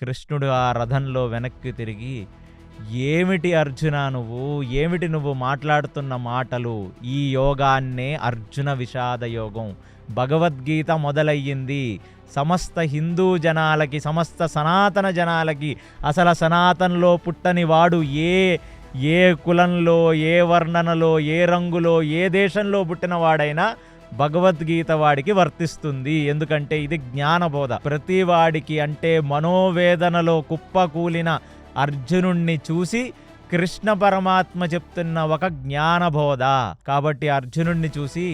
కృష్ణుడు ఆ రథంలో వెనక్కి తిరిగి, ఏమిటి అర్జున నువ్వు, ఏమిటి నువ్వు మాట్లాడుతున్న మాటలు, ఈ యోగాన్నే అర్జున విషాద యోగం. భగవద్గీత మొదలయ్యింది సమస్త హిందూ జనాలకి, సమస్త సనాతన జనాలకి. అసలు సనాతనలో పుట్టని వాడు ఏ కులంలో, ఏ వర్ణనలో, ఏ రంగులో, ఏ దేశంలో పుట్టిన వాడైనా భగవద్గీత వాడికి వర్తిస్తుంది. ఎందుకంటే ఇది జ్ఞానబోధ. ప్రతి వాడికి, అంటే మనోవేదనలో కుప్పకూలిన అర్జునుణ్ణి చూసి కృష్ణ పరమాత్మ చెప్తున్న ఒక జ్ఞానబోధ. కాబట్టి అర్జునుణ్ణి చూసి,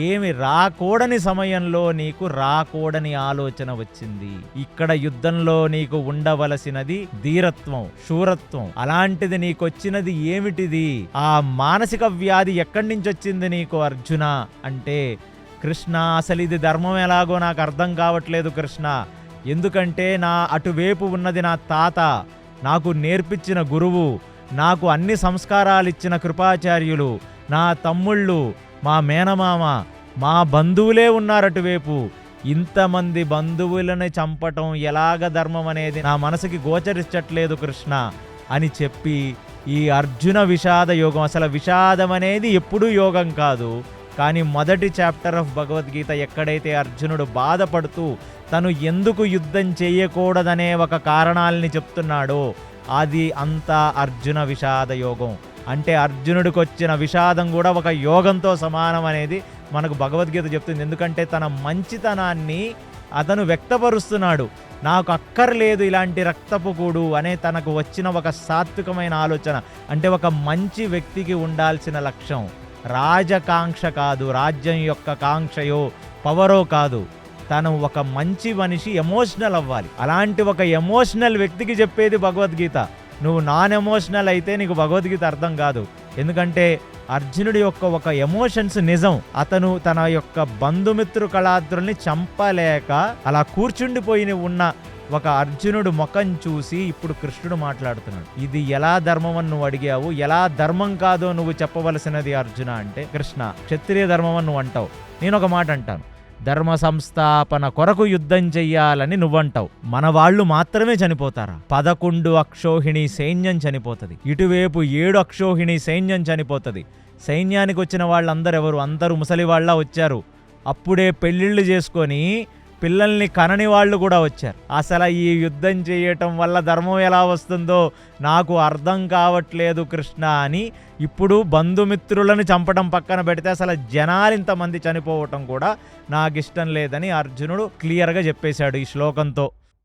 ఏమి రాకూడని సమయంలో నీకు రాకూడని ఆలోచన వచ్చింది. ఇక్కడ యుద్ధంలో నీకు ఉండవలసినది ధీరత్వం, శూరత్వం. అలాంటిది నీకొచ్చినది ఏమిటిది? ఆ మానసిక వ్యాధి ఎక్కడి నుంచి వచ్చింది నీకు అర్జున అంటే, కృష్ణ అసలు ఇది ధర్మం ఎలాగో నాకు అర్థం కావట్లేదు కృష్ణ. ఎందుకంటే నా అటువైపు ఉన్నది నా తాత, నాకు నేర్పించిన గురువు, నాకు అన్ని సంస్కారాలు ఇచ్చిన కృపాచార్యులు, నా తమ్ముళ్ళు, మా మేనమామ, మా బంధువులే ఉన్నారు అటువైపు. ఇంతమంది బంధువులను చంపటం ఎలాగ ధర్మం అనేది నా మనసుకి గోచరించట్లేదు కృష్ణ అని చెప్పి, ఈ అర్జున విషాద యోగం, అసలు విషాదం అనేది ఎప్పుడూ యోగం కాదు. కానీ మొదటి చాప్టర్ ఆఫ్ భగవద్గీత ఎక్కడైతే అర్జునుడు బాధపడుతూ తను ఎందుకు యుద్ధం చేయకూడదనే ఒక కారణాలని చెప్తున్నాడో అది అంతా అర్జున విషాద యోగం. అంటే అర్జునుడికి వచ్చిన విషాదం కూడా ఒక యోగంతో సమానం అనేది మనకు భగవద్గీత చెప్తుంది. ఎందుకంటే తన మంచితనాన్ని అతను వ్యక్తపరుస్తున్నాడు. నాకు అక్కర్లేదు ఇలాంటి రక్తపు కూడు అనే తనకు వచ్చిన ఒక సాత్వికమైన ఆలోచన. అంటే ఒక మంచి వ్యక్తికి ఉండాల్సిన లక్ష్యం రాజకాంక్ష కాదు, రాజ్యం యొక్క కాంక్షయో పవరో కాదు. తను ఒక మంచి మనిషి, ఎమోషనల్ అవ్వాలి. అలాంటి ఒక ఎమోషనల్ వ్యక్తికి చెప్పేది భగవద్గీత. నువ్వు నాన్ ఎమోషనల్ అయితే నీకు భగవద్గీత అర్థం కాదు. ఎందుకంటే అర్జునుడి యొక్క ఒక ఎమోషన్స్ నిజం. అతను తన యొక్క బంధుమిత్రు కళాద్రుల్ని చంపలేక అలా కూర్చుండిపోయి ఉన్న ఒక అర్జునుడు ముఖం చూసి ఇప్పుడు కృష్ణుడు మాట్లాడుతున్నాడు. ఇది ఎలా ధర్మం అని నువ్వు అడిగావు, ఎలా ధర్మం కాదో నువ్వు చెప్పవలసినది అర్జున అంటే, కృష్ణ క్షత్రియ ధర్మం అని నువ్వు అంటావు, నేను ఒక మాట అంటాను, ధర్మ సంస్థాపన కొరకు యుద్ధం చెయ్యాలని నువ్వంటావు. మన వాళ్ళు మాత్రమే చనిపోతారా? 11 అక్షోహిణి సైన్యం చనిపోతుంది, ఇటువైపు 7 అక్షోహిణి సైన్యం చనిపోతుంది. సైన్యానికి వచ్చిన వాళ్ళందరూ ఎవరు? అందరూ ముసలి వాళ్ళ వచ్చారు. అప్పుడే పెళ్ళిళ్ళు చేసుకొని పిల్లల్ని కనని వాళ్ళు కూడా వచ్చారు. అసలు ఈ యుద్ధం చేయటం వల్ల ధర్మం ఎలా వస్తుందో నాకు అర్థం కావట్లేదు కృష్ణ అని ఇప్పుడు బంధుమిత్రులను చంపడం పక్కన పెడితే అసలు జనాలు ఇంతమంది చనిపోవటం కూడా నాకు ఇష్టం లేదని అర్జునుడు క్లియర్గా చెప్పేశాడు ఈ శ్లోకంతో.